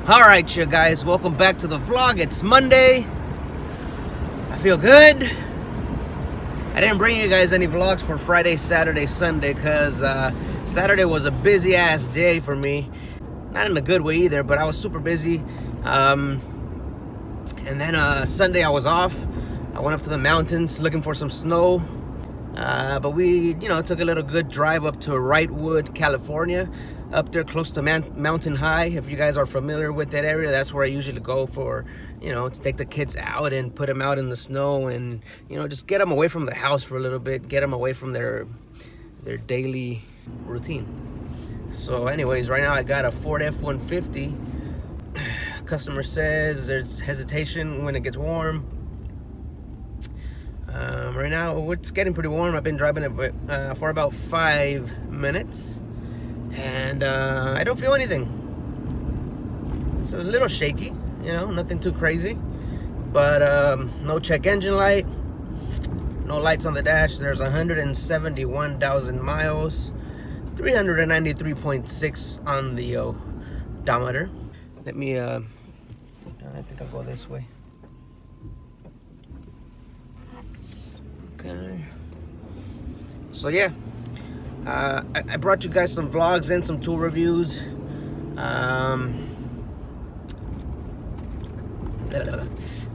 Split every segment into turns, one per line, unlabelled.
Alright, you guys, welcome back to the vlog. It's Monday. I feel good. I didn't bring you guys any vlogs for Friday, Saturday, Sunday because Saturday was a busy ass day for me. Not in a good way either, but I was super busy. And then Sunday I was off. I went up to the mountains looking for some snow. But we, took a little good drive up to Wrightwood, California. Up there close to Mountain High. If you guys are familiar with that area, that's where I usually go for, to take the kids out and put them out in the snow and, just get them away from the house for a little bit, get them away from their daily routine. So anyways, right now I got a Ford F-150. Customer says there's hesitation when it gets warm. Right now it's getting pretty warm. I've been driving it for about 5 minutes. And I don't feel anything. It's a little shaky, nothing too crazy. But no check engine light, no lights on the dash. There's 171,000 miles, 393.6 on the odometer. Let me, I think I'll go this way. Okay. So yeah. I brought you guys some vlogs and some tool reviews.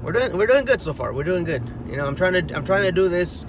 We're doing good so far. We're doing good. I'm trying to do this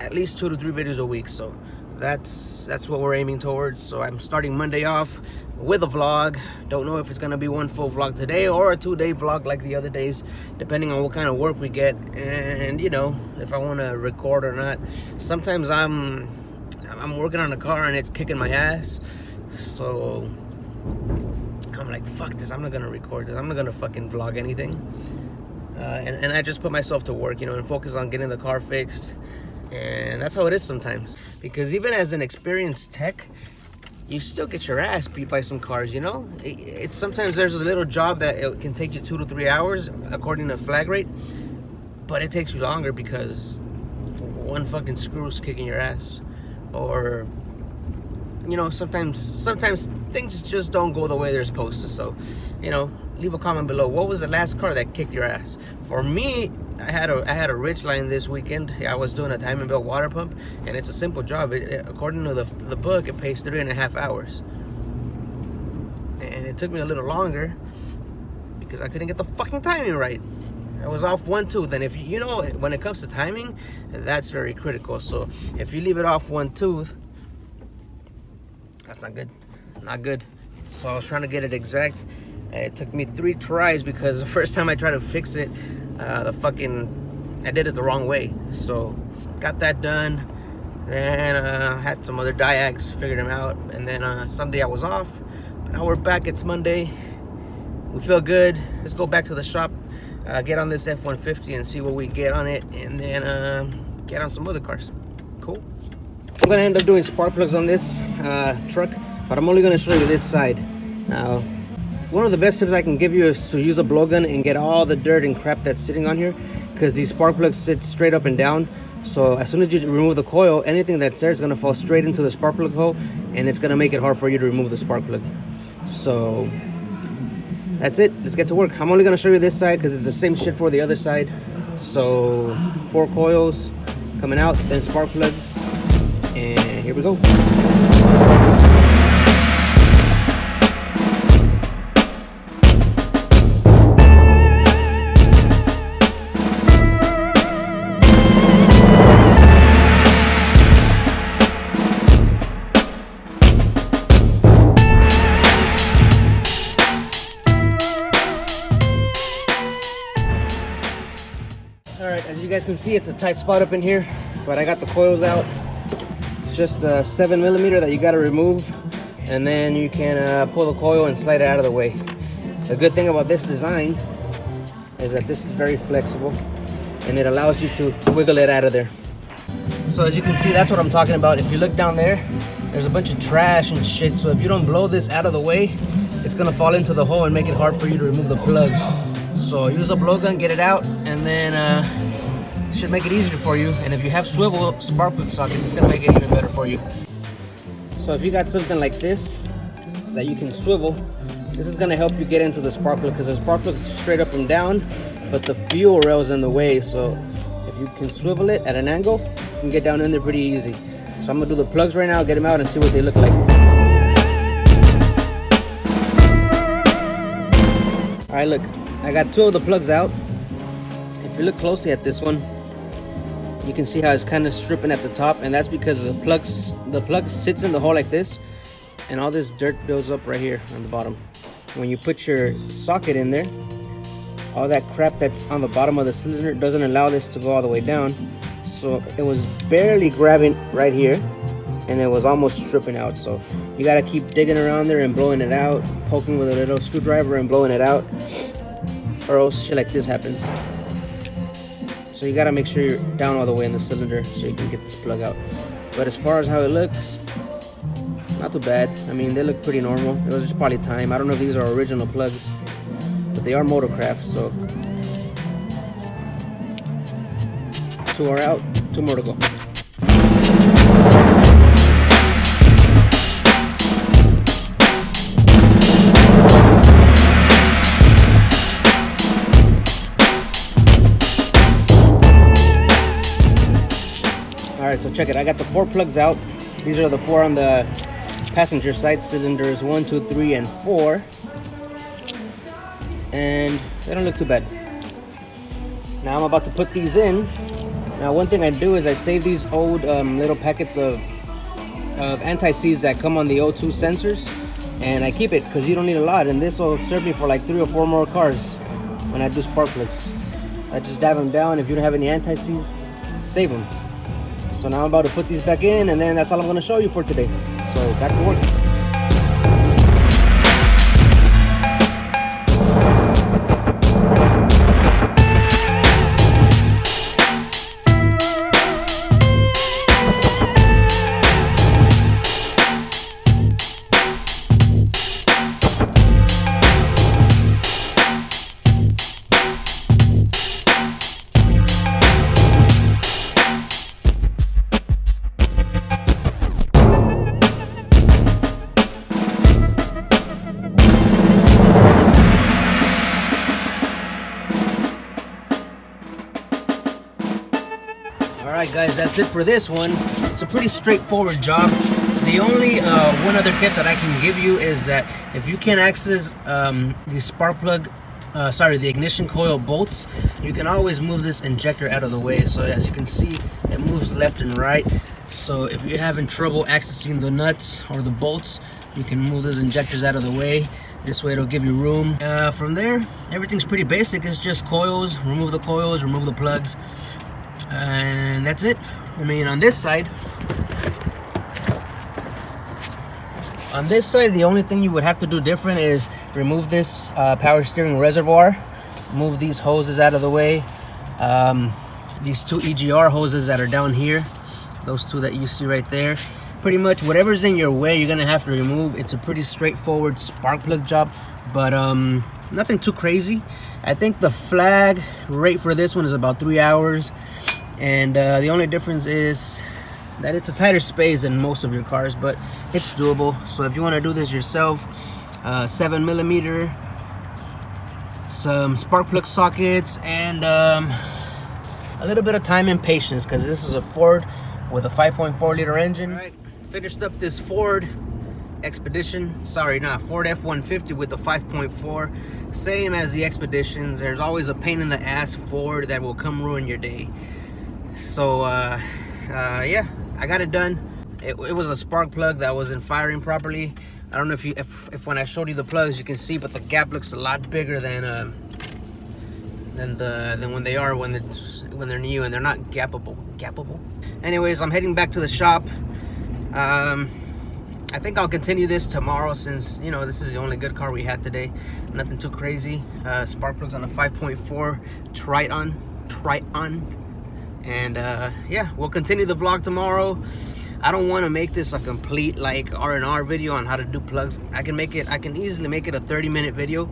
at least 2 to 3 videos a week. So that's what we're aiming towards. So I'm starting Monday off with a vlog. Don't know if it's gonna be one full vlog today or a 2-day vlog like the other days, depending on what kind of work we get and if I want to record or not. Sometimes I'm working on a car and it's kicking my ass, so I'm like, fuck this, I'm not gonna record this, I'm not gonna fucking vlog anything. And I just put myself to work, and focus on getting the car fixed. And that's how it is sometimes, because even as an experienced tech, you still get your ass beat by some cars. It's sometimes there's a little job that it can take you 2 to 3 hours according to flag rate, but it takes you longer because one fucking screw's kicking your ass. Or sometimes things just don't go the way they're supposed to. So leave a comment below. What was the last car that kicked your ass? For me, I had a Ridgeline this weekend. I was doing a timing belt water pump, and it's a simple job. According to the book, it takes 3.5 hours, and it took me a little longer because I couldn't get the fucking timing right. I was off one tooth, and if when it comes to timing, that's very critical. So if you leave it off one tooth, that's not good. So I was trying to get it exact. It took me 3 tries because the first time I tried to fix it, I did it the wrong way. So got that done. Then had some other diags, figured them out, and then Sunday I was off. But now we're back. It's Monday. We feel good. Let's go back to the shop. Get on this F-150 and see what we get on it, and then get on some other cars. Cool. I'm gonna end up doing spark plugs on this truck, but I'm only gonna show you this side. Now, one of the best tips I can give you is to use a blowgun and get all the dirt and crap that's sitting on here, because these spark plugs sit straight up and down. So as soon as you remove the coil, anything that's there is gonna fall straight into the spark plug hole, and it's gonna make it hard for you to remove the spark plug. So that's it. Let's get to work. I'm only gonna show you this side because it's the same shit for the other side. So 4 coils coming out, then spark plugs, and here we go. Alright, as you guys can see, it's a tight spot up in here, but I got the coils out. It's just a 7mm that you got to remove, and then you can pull the coil and slide it out of the way. The good thing about this design is that this is very flexible, and it allows you to wiggle it out of there. So as you can see, that's what I'm talking about. If you look down there, there's a bunch of trash and shit, so if you don't blow this out of the way, it's gonna fall into the hole and make it hard for you to remove the plugs. So use a blowgun, get it out, and then should make it easier for you. And if you have swivel spark plug socket, it's gonna make it even better for you. So if you got something like this that you can swivel, This is gonna help you get into the spark plug because the spark plug is straight up and down, but the fuel rail is in the way. So if you can swivel it at an angle, you can get down in there pretty easy. So I'm gonna do the plugs right now, get them out and see what they look like. All right, look, I got 2 of the plugs out. If you look closely at this one, you can see how it's kind of stripping at the top, and that's because the plug sits in the hole like this, and all this dirt builds up right here on the bottom. When you put your socket in there, all that crap that's on the bottom of the cylinder doesn't allow this to go all the way down. So it was barely grabbing right here, and it was almost stripping out. So you gotta keep digging around there and blowing it out, poking with a little screwdriver and blowing it out, or else shit like this happens. So you gotta make sure you're down all the way in the cylinder so you can get this plug out. But as far as how it looks, not too bad. I mean, they look pretty normal. It was just probably time. I don't know if these are original plugs, but they are Motorcraft, so 2 are out, 2 more to go. Alright, so check it. I got the 4 plugs out. These are the 4 on the passenger side, cylinders 1, 2, 3, and 4. And they don't look too bad. Now I'm about to put these in. Now one thing I do is I save these old little packets of anti-seize that come on the O2 sensors, and I keep it because you don't need a lot, and this will serve me for like 3 or 4 more cars when I do spark plugs. I just dab them down. If you don't have any anti-seize, save them. So now I'm about to put these back in, and then that's all I'm going to show you for today. So back to work. Alright guys, that's it for this one. It's a pretty straightforward job. The only one other tip that I can give you is that if you can't access the spark plug, the ignition coil bolts, you can always move this injector out of the way. So as you can see, it moves left and right. So if you're having trouble accessing the nuts or the bolts, you can move those injectors out of the way. This way it'll give you room. From there, everything's pretty basic. It's just coils, remove the coils, remove the plugs, and that's it. I mean, on this side, the only thing you would have to do different is remove this power steering reservoir, move these hoses out of the way, these 2 EGR hoses that are down here, those 2 that you see right there. Pretty much whatever's in your way, you're gonna have to remove. It's a pretty straightforward spark plug job, but nothing too crazy. I think the flag rate for this one is about 3 hours, and the only difference is that it's a tighter space than most of your cars, but it's doable. So if you want to do this yourself, 7mm, some spark plug sockets, and a little bit of time and patience, because this is a Ford with a 5.4 liter engine. All right, finished up this Ford Expedition, Ford F-150 with the 5.4. Same as the Expeditions, there's always a pain in the ass Ford that will come ruin your day. So yeah, I got it done. It was a spark plug that wasn't firing properly. I don't know if when I showed you the plugs you can see, but the gap looks a lot bigger than when they are when they're new, and they're not gappable. Anyways, I'm heading back to the shop. I think I'll continue this tomorrow, since you know this is the only good car we had today. Nothing too crazy. Spark plugs on a 5.4 Triton. And yeah, we'll continue the vlog tomorrow. I don't want to make this a complete like R&R video on how to do plugs. I can easily make it a 30-minute video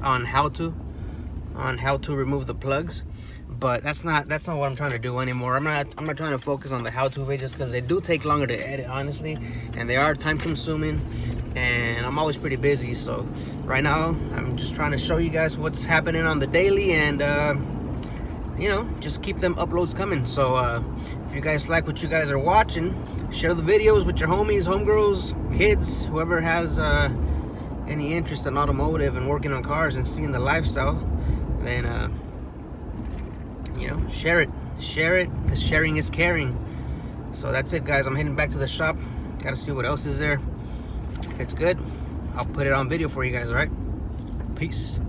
on how to remove the plugs. But that's not what I'm trying to do anymore. I'm not trying to focus on the how-to videos, because they do take longer to edit, honestly, and they are time consuming. and I'm always pretty busy. So right now I'm just trying to show you guys what's happening on the daily, and you know, just keep them uploads coming. So if you guys like what you guys are watching, share the videos with your homies, homegirls, kids, whoever has any interest in automotive and working on cars and seeing the lifestyle. Then you know, share it, because sharing is caring. So that's it, guys. I'm heading back to the shop. Gotta see what else is there. If it's good, I'll put it on video for you guys. All right, peace.